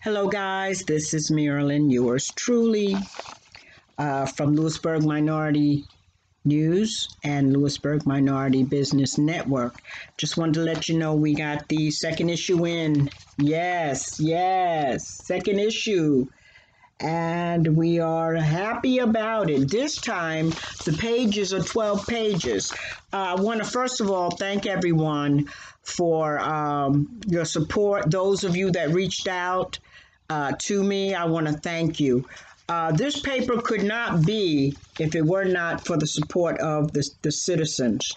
Hello, guys. This is Marilyn, yours truly, from Lewisburg Minority News and Lewisburg Minority Business Network. Just wanted to let you know we got the second issue in. Yes, second issue. And we are happy about it. This time, the pages are 12 pages. I want to first of all thank everyone for your support. Those of you that reached out to me, I want to thank you. This paper could not be if it were not for the support of the citizens.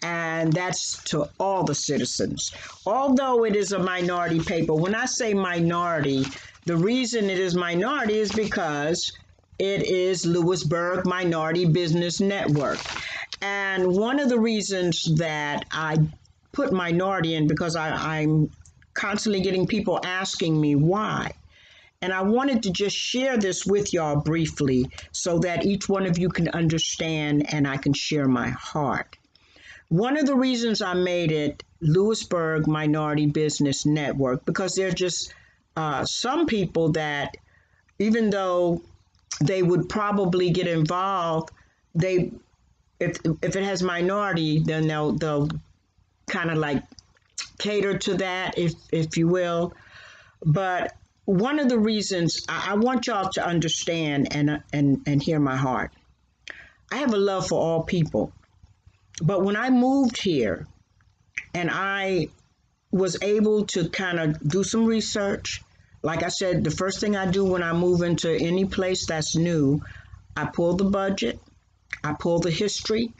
And that's to all the citizens. Although it is a minority paper, when I say minority, the reason it is minority is because it is Lewisburg Minority Business Network. And one of the reasons that I put minority in because I'm constantly getting people asking me why. And I wanted to just share this with y'all briefly so that each one of you can understand and I can share my heart. One of the reasons I made it Lewisburg Minority Business Network, because there are just some people that, even though they would probably get involved, if it has minority, then they'll kind of like cater to that, if you will. But one of the reasons I want y'all to understand and hear my heart. I have a love for all people. But when I moved here and I was able to kind of do some research, like I said, the first thing I do when I move into any place that's new, I pull the budget, I pull the history,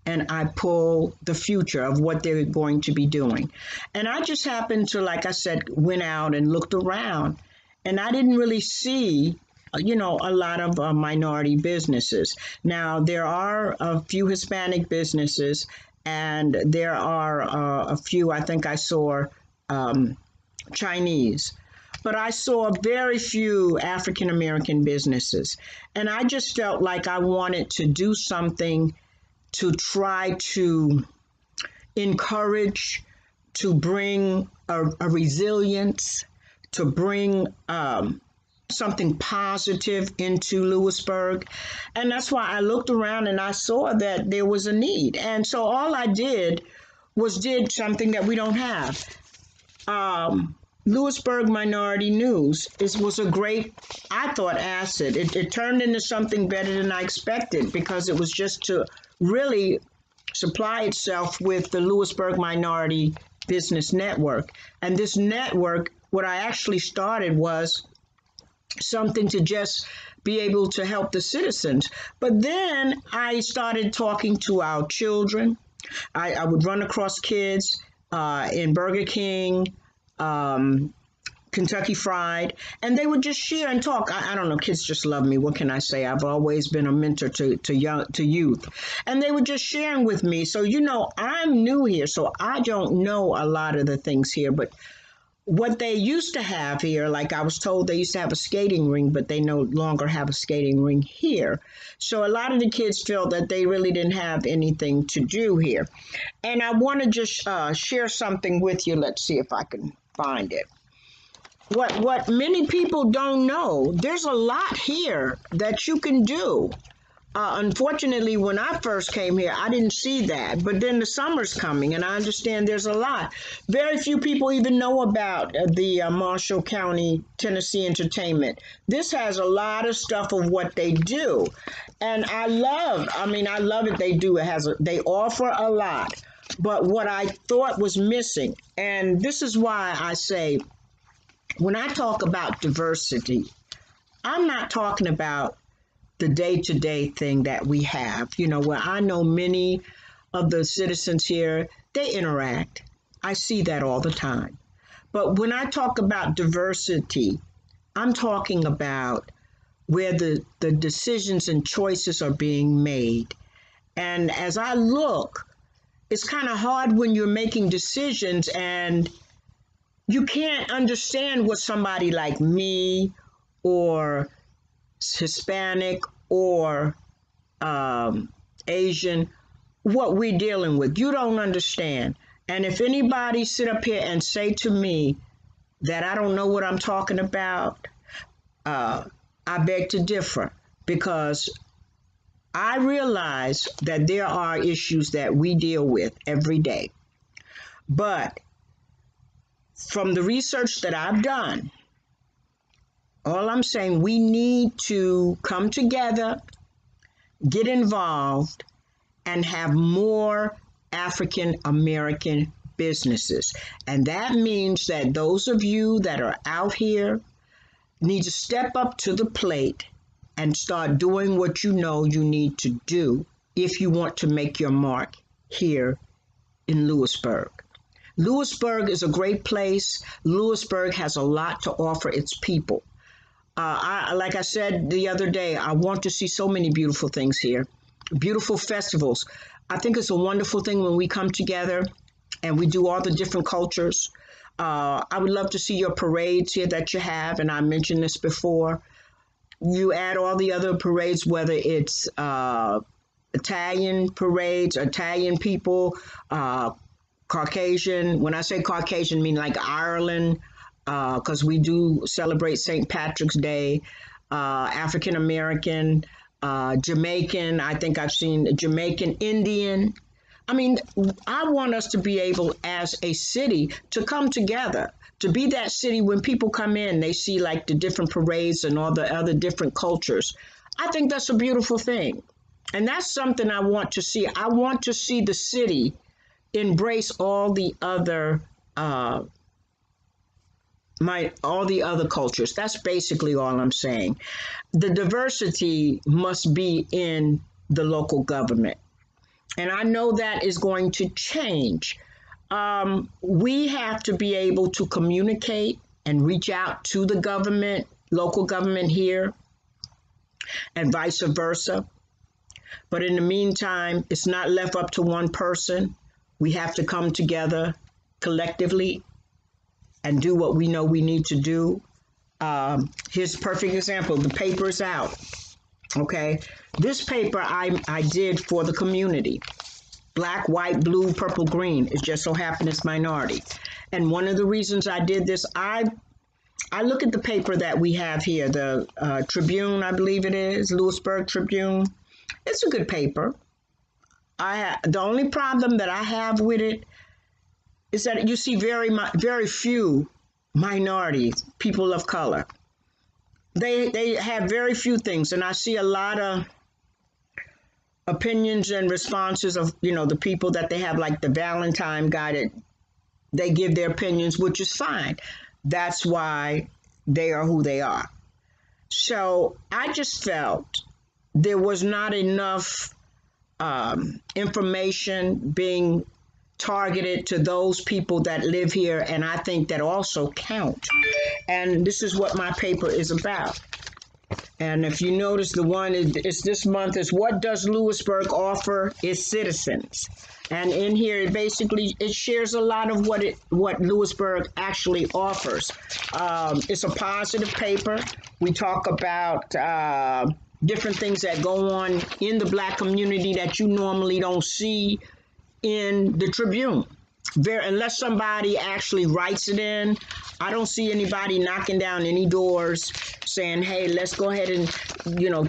and I pull the future of what they're going to be doing. And I just happened to, like I said, went out and looked around, and I didn't really see a lot of minority businesses. Now, there are a few Hispanic businesses, and there are a few, I think I saw Chinese, but I saw very few African American businesses. And I just felt like I wanted to do something to try to encourage, to bring a resilience, to bring something positive into Lewisburg. And that's why I looked around and I saw that there was a need. And so all I did was did something that we don't have. Lewisburg Minority News was a great, I thought, asset. It turned into something better than I expected because it was just to really supply itself with the Lewisburg Minority Business Network. And this network, what I actually started was something to just be able to help the citizens. But then I started talking to our children. I would run across kids in Burger King, Kentucky Fried, and they would just share and talk. I don't know, kids just love me. What can I say? I've always been a mentor to youth. And they were just sharing with me. So, I'm new here, so I don't know a lot of the things here, but what they used to have here, like I was told they used to have a skating ring, but they no longer have a skating ring here. So a lot of the kids feel that they really didn't have anything to do here. And I want to just share something with you. Let's see if I can find it. What many people don't know, there's a lot here that you can do. Unfortunately, when I first came here, I didn't see that. But then the summer's coming, and I understand there's a lot. Very few people even know about the Marshall County, Tennessee Entertainment. This has a lot of stuff of what they do. And I love it. They offer a lot. But what I thought was missing, and this is why I say, when I talk about diversity, I'm not talking about the day-to-day thing that we have, where I know many of the citizens here, they interact. I see that all the time. But when I talk about diversity, I'm talking about where the decisions and choices are being made. And as I look, it's kind of hard when you're making decisions and you can't understand what somebody like me or Hispanic or Asian, what we're dealing with. You don't understand. And if anybody sit up here and say to me that I don't know what I'm talking about, I beg to differ because I realize that there are issues that we deal with every day. But from the research that I've done, all I'm saying, we need to come together, get involved, and have more African American businesses. And that means that those of you that are out here need to step up to the plate and start doing what you know you need to do if you want to make your mark here in Lewisburg. Lewisburg is a great place. Lewisburg has a lot to offer its people. Like I said the other day, I want to see so many beautiful things here, beautiful festivals. I think it's a wonderful thing when we come together and we do all the different cultures. I would love to see your parades here that you have, and I mentioned this before. You add all the other parades, whether it's Italian parades, Italian people, Caucasian. When I say Caucasian, I mean like Ireland, because we do celebrate St. Patrick's Day, African American, Jamaican. I think I've seen Jamaican, Indian. I mean, I want us to be able as a city to come together, to be that city when people come in, they see like the different parades and all the other different cultures. I think that's a beautiful thing. And that's something I want to see. I want to see the city embrace all the other all the other cultures. That's basically all I'm saying. The diversity must be in the local government. And I know that is going to change. We have to be able to communicate and reach out to the government, local government here, and vice versa. But in the meantime, it's not left up to one person. We have to come together collectively and do what we know we need to do. Here's a perfect example. The paper's out. Okay. This paper I did for the community. Black, white, blue, purple, green. It just so happened it's minority. And one of the reasons I did this, I look at the paper that we have here, the Tribune, I believe it is, Lewisburg Tribune. It's a good paper. The only problem that I have with it is that you see very few minorities, people of color. They have very few things, and I see a lot of opinions and responses of, the people that they have, like the Valentine guy, that they give their opinions, which is fine. That's why they are who they are. So I just felt there was not enough information being targeted to those people that live here, and I think that also count. And this is what my paper is about. And if you notice, the one is this month is what does Lewisburg offer its citizens? And in here, it shares a lot of what Lewisburg actually offers. It's a positive paper. We talk about different things that go on in the Black community that you normally don't see in the Tribune. Unless somebody actually writes it in, I don't see anybody knocking down any doors saying, hey, let's go ahead and,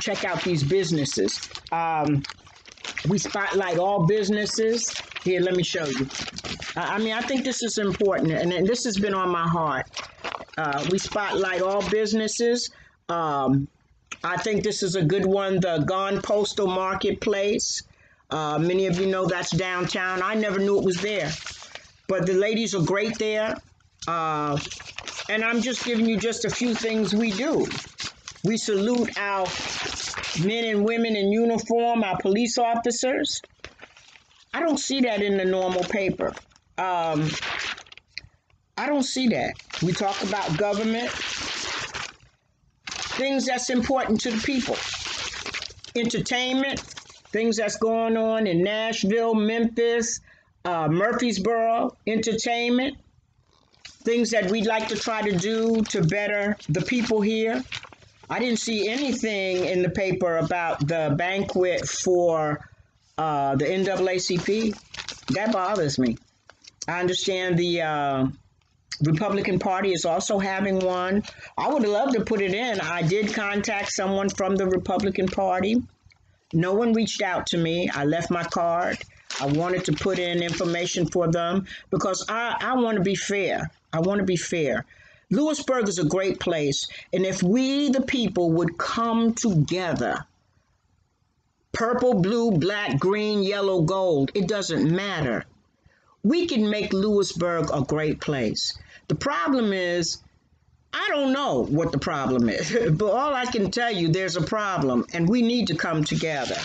check out these businesses. We spotlight all businesses. Here, let me show you. I think this is important, and this has been on my heart. We spotlight all businesses. I think this is a good one, the Gone Postal Marketplace. Many of you know that's downtown. I never knew it was there. But the ladies are great there. And I'm just giving you just a few things we do. We salute our men and women in uniform, our police officers. I don't see that in the normal paper. I don't see that. We talk about government, things that's important to the people. Entertainment, things that's going on in Nashville, Memphis, Murfreesboro, entertainment, things that we'd like to try to do to better the people here. I didn't see anything in the paper about the banquet for the NAACP. That bothers me. I understand the Republican Party is also having one. I would love to put it in. I did contact someone from the Republican Party. No one reached out to me. I left my card. I wanted to put in information for them because I want to be fair. I want to be fair. Lewisburg is a great place. And if we, the people, would come together, purple, blue, black, green, yellow, gold, it doesn't matter. We can make Lewisburg a great place. The problem is, I don't know what the problem is, but all I can tell you, there's a problem, and we need to come together.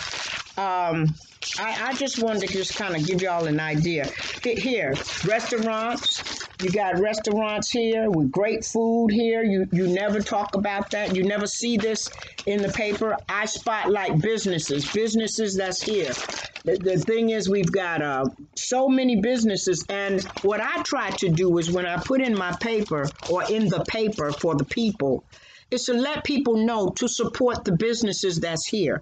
I just wanted to just kind of give y'all an idea. Here, restaurants. You got restaurants here with great food here. You never talk about that. You never see this in the paper. I spotlight businesses that's here. The thing is, we've got so many businesses, and what I try to do is when I put in my paper or in the paper for the people, is to let people know to support the businesses that's here.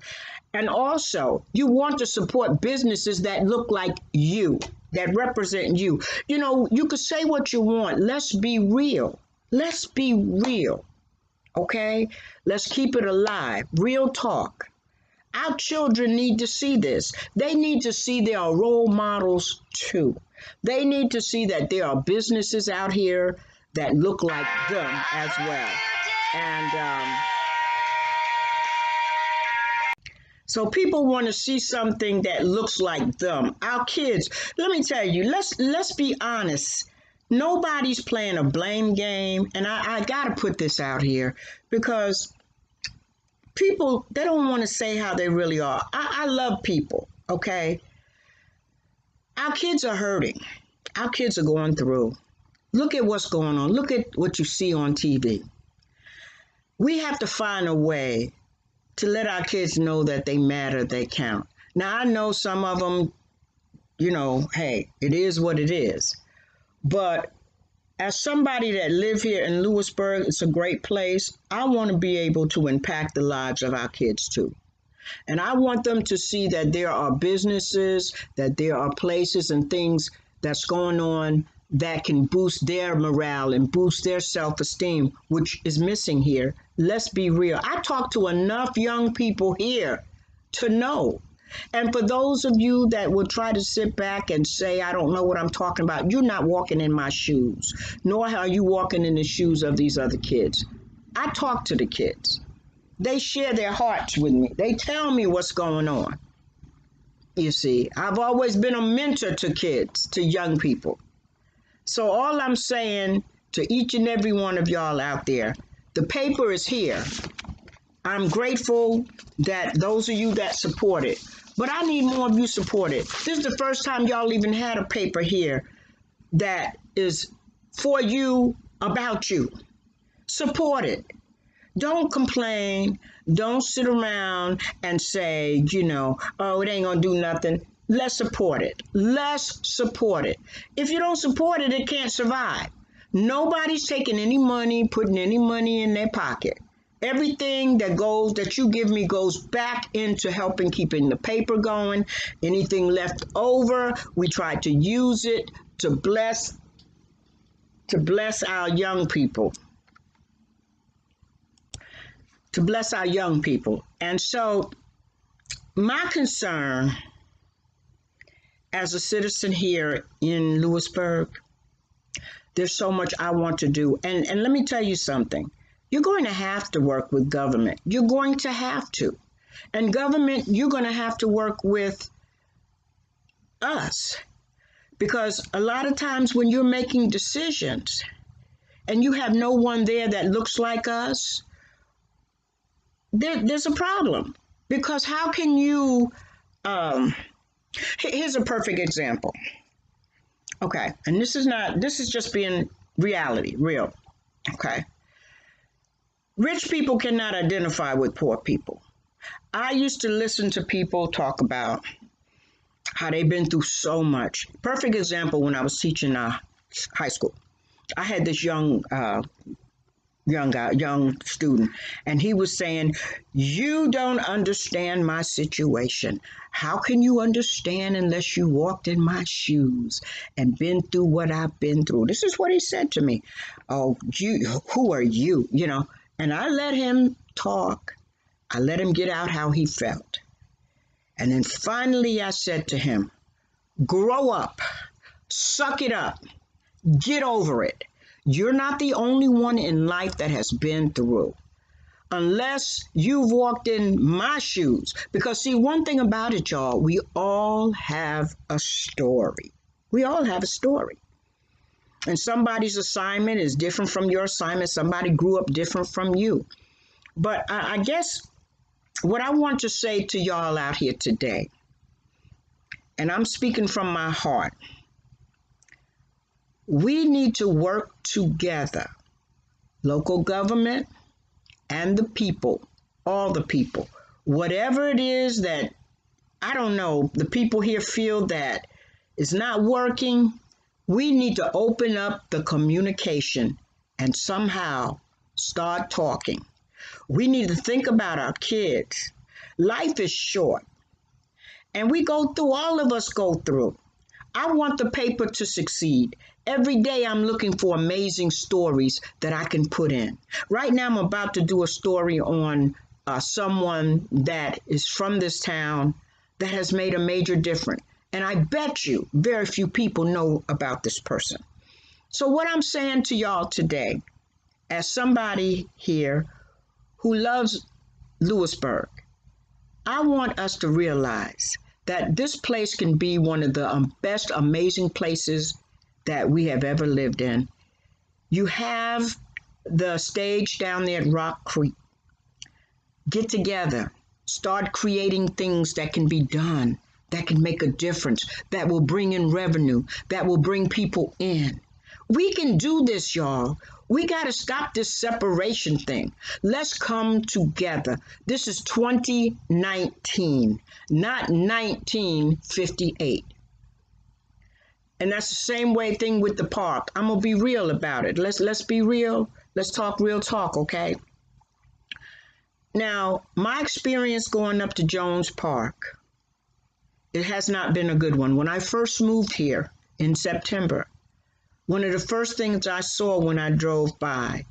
And also, you want to support businesses that look like you, that represent you. You know, you could say what you want. Let's be real. Let's be real. Okay? Let's keep it alive. Real talk. Our children need to see this. They need to see there are role models too. They need to see that there are businesses out here that look like them as well. And so people want to see something that looks like them. Our kids, let me tell you, let's be honest. Nobody's playing a blame game. And I got to put this out here because people, they don't want to say how they really are. I love people, okay? Our kids are hurting. Our kids are going through. Look at what's going on. Look at what you see on TV. We have to find a way to let our kids know that they matter, they count. Now, I know some of them, you know, hey, it is what it is. But as somebody that live here in Lewisburg, it's a great place. I want to be able to impact the lives of our kids too. And I want them to see that there are businesses, that there are places and things that's going on that can boost their morale and boost their self-esteem, which is missing here. Let's be real. I talk to enough young people here to know. And for those of you that will try to sit back and say, I don't know what I'm talking about, you're not walking in my shoes, nor are you walking in the shoes of these other kids. I talk to the kids. They share their hearts with me. They tell me what's going on. You see, I've always been a mentor to kids, to young people. So all I'm saying to each and every one of y'all out there, the paper is here. I'm grateful that those of you that support it, but I need more of you support it. This is the first time y'all even had a paper here that is for you, about you. Support it. Don't complain. Don't sit around and say, you know, oh, it ain't gonna do nothing. Let's support it. Let's support it. If you don't support it, it can't survive. Nobody's taking any money, putting any money in their pocket. Everything that you give me goes back into helping keeping the paper going. Anything left over, we try to use it to bless our young people. To bless our young people. And so my concern as a citizen here in Lewisburg, there's so much I want to do. And let me tell you something. You're going to have to work with government. You're going to have to. And government, you're going to have to work with us. Because a lot of times when you're making decisions and you have no one there that looks like us, there's a problem. Because how can you, here's a perfect example. Okay, and this is just being reality, real. Okay. Rich people cannot identify with poor people. I used to listen to people talk about how they've been through so much. Perfect example when I was teaching high school. I had this young young student, and he was saying, "You don't understand my situation. How can you understand unless you walked in my shoes and been through what I've been through?" This is what he said to me. "Oh, who are you?" And I let him talk. I let him get out how he felt. And then finally I said to him, "Grow up, suck it up, get over it. You're not the only one in life that has been through. Unless you've walked in my shoes." Because, see, one thing about it, y'all, we all have a story. We all have a story. And somebody's assignment is different from your assignment. Somebody grew up different from you. But I guess what I want to say to y'all out here today, and I'm speaking from my heart, we need to work together, local government and the people, all the people. Whatever it is that, I don't know, the people here feel that is not working, we need to open up the communication and somehow start talking. We need to think about our kids. Life is short, and all of us go through. I want the paper to succeed. Every day I'm looking for amazing stories that I can put in. Right now I'm about to do a story on someone that is from this town that has made a major difference. And I bet you very few people know about this person. So what I'm saying to y'all today, as somebody here who loves Lewisburg, I want us to realize that this place can be one of the best, amazing places that we have ever lived in. You have the stage down there at Rock Creek. Get together, start creating things that can be done, that can make a difference, that will bring in revenue, that will bring people in. We can do this, y'all. We got to stop this separation thing. Let's come together. This is 2019, not 1958. And that's the same thing with the park. I'm going to be real about it. Let's be real. Let's talk real talk, okay? Now, my experience going up to Jones Park, it has not been a good one. When I first moved here in September, one of the first things I saw when I drove by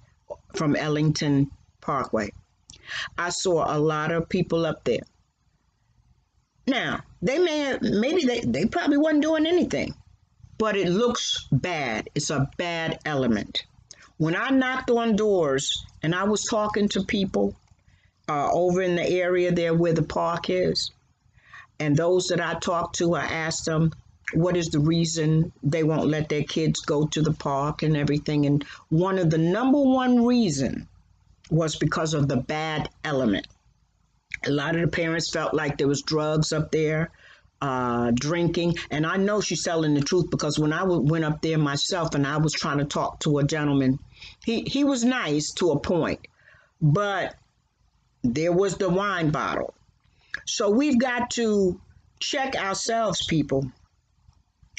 from Ellington Parkway, I saw a lot of people up there. Now, they probably wasn't doing anything, but it looks bad. It's a bad element. When I knocked on doors and I was talking to people over in the area there where the park is, and those that I talked to, I asked them, what is the reason they won't let their kids go to the park and everything? And one of the number one reason was because of the bad element. A lot of the parents felt like there was drugs up there, drinking. And I know she's telling the truth, because when I went up there myself and I was trying to talk to a gentleman, he was nice to a point, but there was the wine bottle. So we've got to check ourselves, people.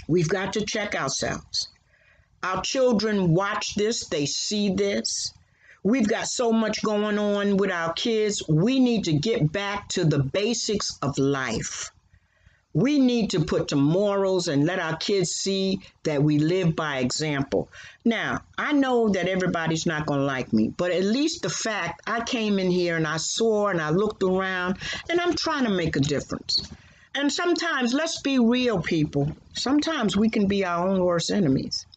We've got to check ourselves. Our children watch this, they see this. We've got so much going on with our kids. We need to get back to the basics of life. We need to put the morals and let our kids see that we live by example. Now, I know that everybody's not going to like me, but at least the fact I came in here and I saw and I looked around and I'm trying to make a difference. And sometimes, let's be real, people, sometimes we can be our own worst enemies.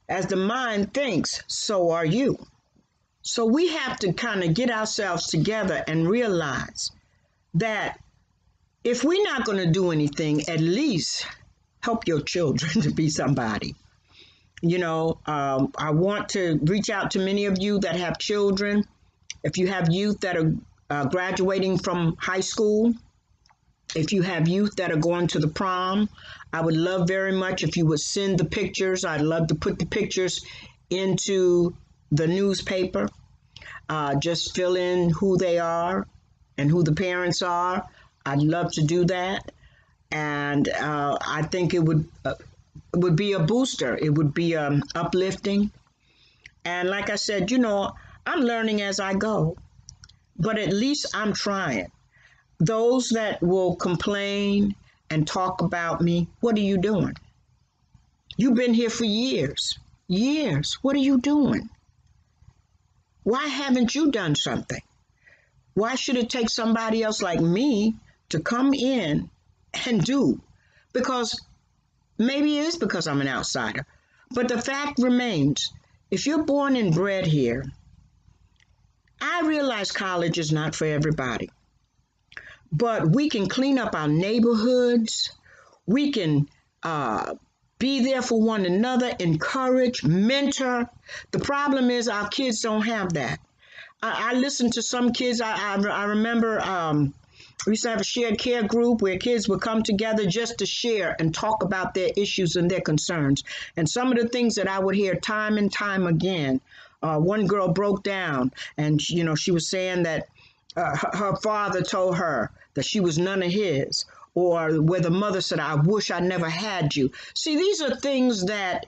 As the mind thinks, so are you. So we have to kind of get ourselves together and realize that if we're not going to do anything, at least help your children to be somebody. I want to reach out to many of you that have children. If you have youth that are graduating from high school, if you have youth that are going to the prom, I would love very much if you would send the pictures. I'd love to put the pictures into the newspaper. Just fill in who they are and who the parents are. I'd love to do that. And I think it would be a booster. It would be uplifting. And like I said, I'm learning as I go, but at least I'm trying. Those that will complain and talk about me, what are you doing? You've been here for years. Years. What are you doing? Why haven't you done something? Why should it take somebody else like me to come in and do? Because maybe it is because I'm an outsider. But the fact remains, if you're born and bred here, I realize college is not for everybody. But we can clean up our neighborhoods. We can be there for one another, encourage, mentor. The problem is our kids don't have that. I listen to some kids. I remember we used to have a shared care group where kids would come together just to share and talk about their issues and their concerns. And some of the things that I would hear time and time again, one girl broke down and, she was saying that her father told her that she was none of his, or where the mother said, I wish I never had you. See, these are things that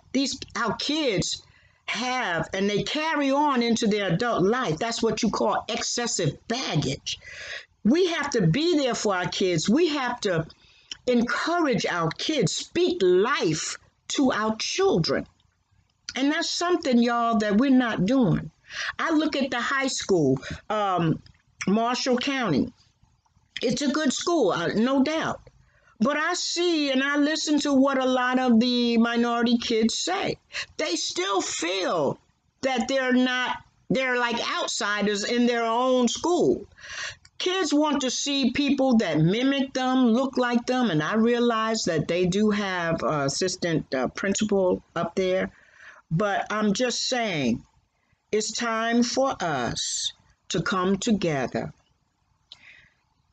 our kids have, and they carry on into their adult life. That's what you call excessive baggage. We have to be there for our kids. We have to encourage our kids, speak life to our children. And that's something, y'all, that we're not doing. I look at the high school, Marshall County. It's a good school, no doubt. But I see and I listen to what a lot of the minority kids say. They still feel that they're like outsiders in their own school. Kids want to see people that mimic them, look like them, and I realize that they do have assistant principal up there. But I'm just saying, it's time for us to come together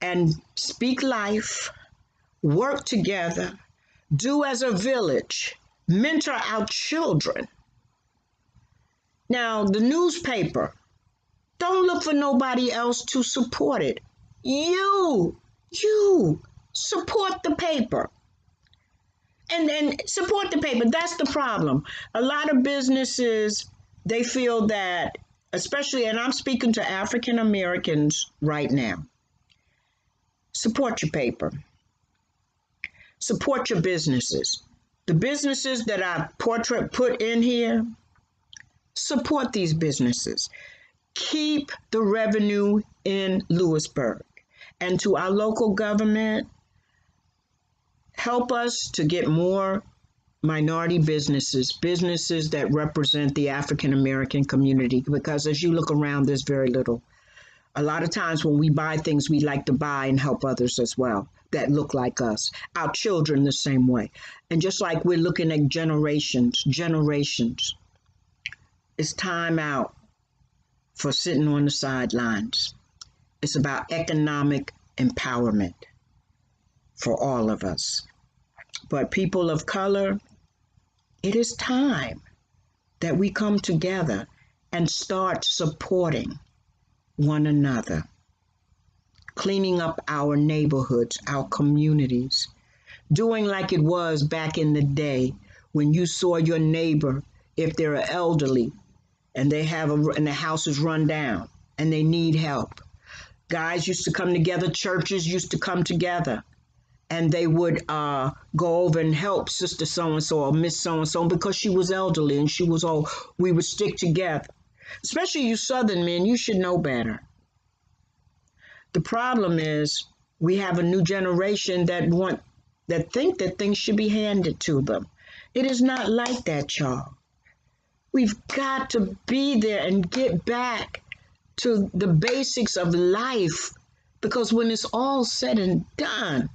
and speak life, work together, do as a village, mentor our children. Now, the newspaper, don't look for nobody else to support it. You support the paper. And support the paper. That's the problem. A lot of businesses, they feel that, especially, and I'm speaking to African Americans right now, support your paper. Support your businesses. The businesses that I put in here, support these businesses. Keep the revenue in Lewisburg. And to our local government, help us to get more minority businesses that represent the African American community, because as you look around, there's very little. A lot of times when we buy things, we like to buy and help others as well that look like us. Our children the same way. And just like we're looking at generations, it's time out for sitting on the sidelines. It's about economic empowerment for all of us. But people of color, it is time that we come together and start supporting one another, cleaning up our neighborhoods, our communities, doing like it was back in the day when you saw your neighbor, if they're elderly and and the house is run down and they need help. Guys used to come together, churches used to come together, and they would go over and help Sister so-and-so or Miss so-and-so because she was elderly and she was old. We would stick together. Especially you Southern men, you should know better. The problem is we have a new generation that think that things should be handed to them. It is not like that, y'all. We've got to be there and get back to the basics of life, because when it's all said and done,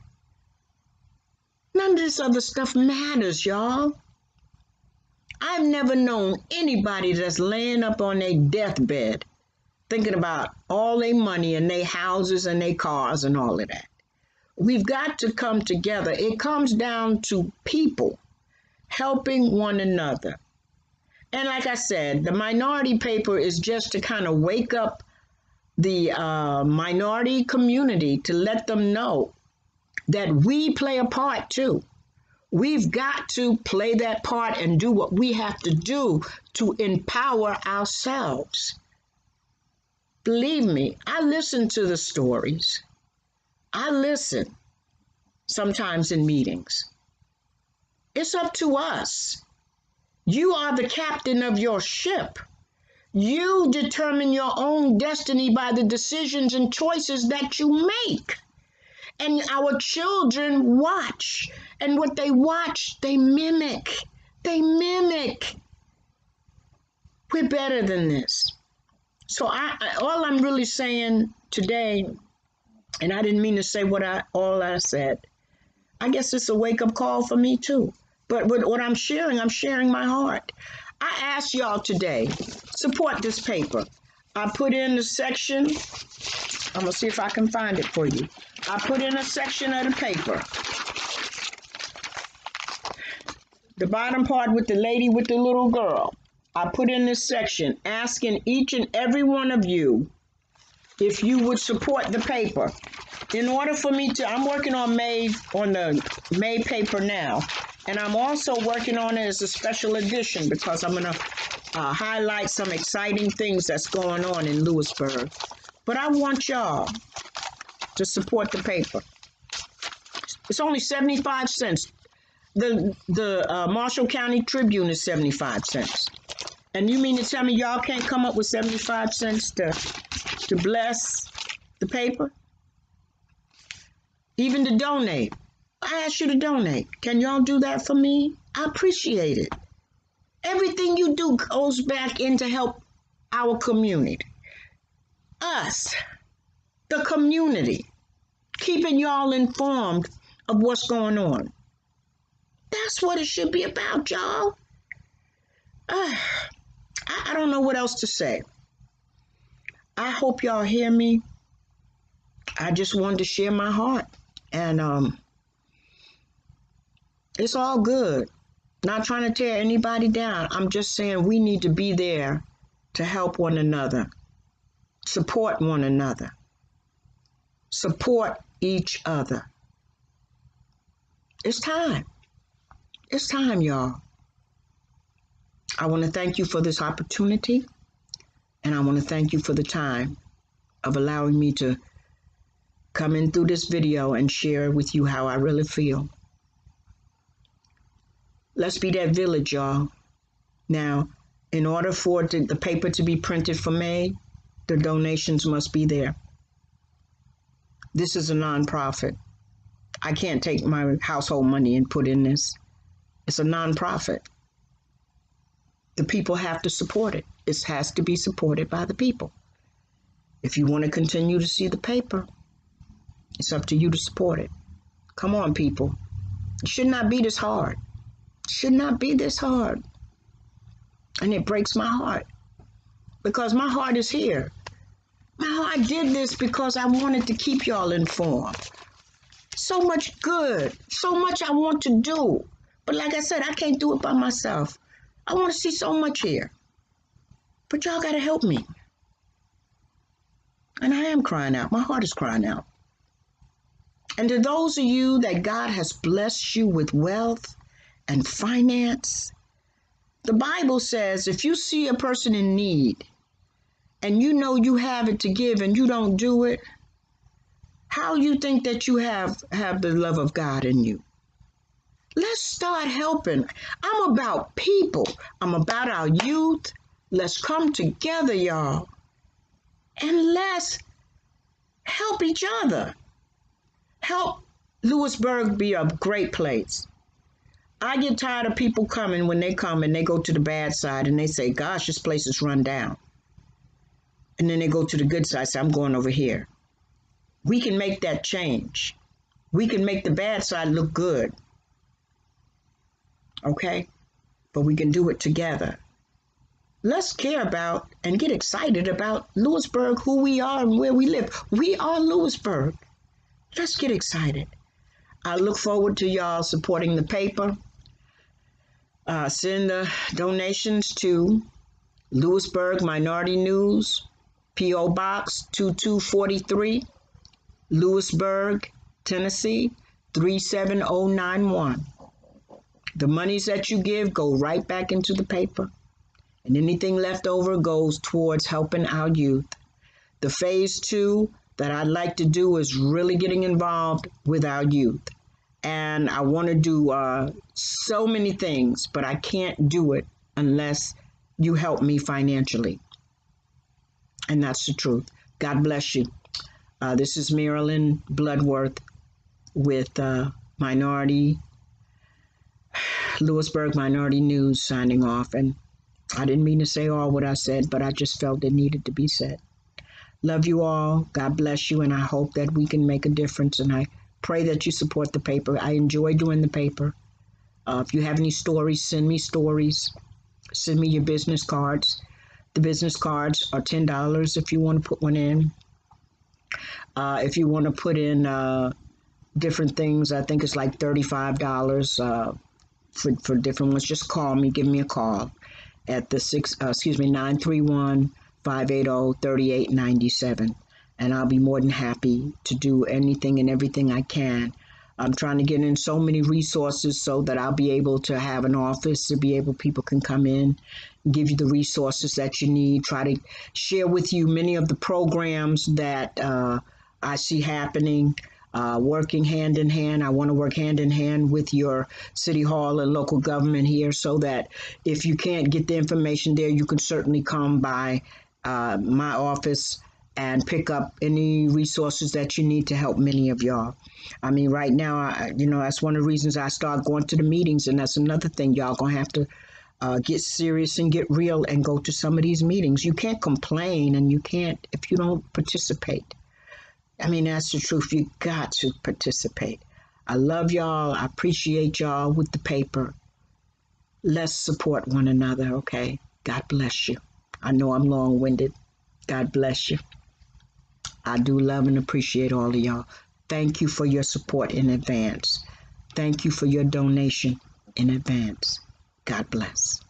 none of this other stuff matters, y'all. I've never known anybody that's laying up on their deathbed thinking about all their money and their houses and their cars and all of that. We've got to come together. It comes down to people helping one another. And like I said, the minority paper is just to kind of wake up the minority community, to let them know that we play a part too. We've got to play that part and do what we have to do to empower ourselves. Believe me, I listen to the stories. I listen sometimes in meetings. It's up to us. You are the captain of your ship. You determine your own destiny by the decisions and choices that you make. And our children watch. And what they watch, they mimic. They mimic. We're better than this. So all I'm really saying today, and I didn't mean to say all I said, I guess it's a wake-up call for me too. But what I'm sharing my heart. I ask y'all today, support this paper. I put in the section, I'm going to see if I can find it for you. I put in a section of the paper. The bottom part with the lady with the little girl. I put in this section asking each and every one of you if you would support the paper. In order for me to, I'm working on the May paper now. And I'm also working on it as a special edition because I'm going to highlight some exciting things that's going on in Lewisburg. But I want y'all to support the paper. It's only 75 cents. The Marshall County Tribune is 75 cents. And you mean to tell me y'all can't come up with 75 cents to bless the paper? Even to donate. I ask you to donate. Can y'all do that for me? I appreciate it. Everything you do goes back in to help our community. Us, the community, keeping y'all informed of what's going on. That's what it should be about, y'all. I don't know what else to say. I hope y'all hear me. I just wanted to share my heart. And it's all good. Not trying to tear anybody down. I'm just saying we need to be there to help one another. Support one another. Support each other. It's time. It's time, y'all. I want to thank you for this opportunity. And I want to thank you for the time of allowing me to come in through this video and share with you how I really feel. Let's be that village, y'all. Now, in order for the paper to be printed for May, the donations must be there. This is a nonprofit. I can't take my household money and put in this. It's a nonprofit. The people have to support it. It has to be supported by the people. If you want to continue to see the paper, it's up to you to support it. Come on, people. It should not be this hard. It should not be this hard. And it breaks my heart because my heart is here. My heart did this because I wanted to keep y'all informed. So much good, so much I want to do. But like I said, I can't do it by myself. I want to see so much here. But y'all got to help me. And I am crying out. My heart is crying out. And to those of you that God has blessed you with wealth and finance, the Bible says if you see a person in need and you know you have it to give and you don't do it, how you think that you have the love of God in you? Let's start helping. I'm about people. I'm about our youth. Let's come together, y'all. And let's help each other. Help Lewisburg be a great place. I get tired of people coming when they come and they go to the bad side and they say, gosh, this place is run down. And then they go to the good side and say, I'm going over here. We can make that change. We can make the bad side look good. Okay? But we can do it together. Let's care about and get excited about Lewisburg, who we are and where we live. We are Lewisburg. Let's get excited. I look forward to y'all supporting the paper. Send the donations to Lewisburg Minority News, P.O. Box 2243, Lewisburg, Tennessee 37091. The monies that you give go right back into the paper, and anything left over goes towards helping our youth. The phase two that I'd like to do is really getting involved with our youth. And I want to do so many things, but I can't do it unless you help me financially. And that's the truth. God bless you. This is Marilyn Bloodworth with Lewisburg Minority News signing off. And I didn't mean to say all what I said, but I just felt it needed to be said. Love you all. God bless you. And I hope that we can make a difference. And I pray that you support the paper. I enjoy doing the paper. If you have any stories, send me stories. Send me your business cards. The business cards are $10 if you want to put one in. If you want to put in different things, I think it's like $35 for different ones. Just call me. Give me a call at the 931-580-3897. And I'll be more than happy to do anything and everything I can. I'm trying to get in so many resources so that I'll be able to have an office to be able, people can come in, give you the resources that you need, try to share with you many of the programs that I see happening, working hand in hand. I want to work hand in hand with your city hall and local government here so that if you can't get the information there, you can certainly come by my office and pick up any resources that you need to help many of y'all. I mean, right now, that's one of the reasons I start going to the meetings, and that's another thing. Y'all gonna have to get serious and get real and go to some of these meetings. You can't complain, and you can't if you don't participate. I mean, that's the truth. You got to participate. I love y'all. I appreciate y'all with the paper. Let's support one another, okay? God bless you. I know I'm long-winded. God bless you. I do love and appreciate all of y'all. Thank you for your support in advance. Thank you for your donation in advance. God bless.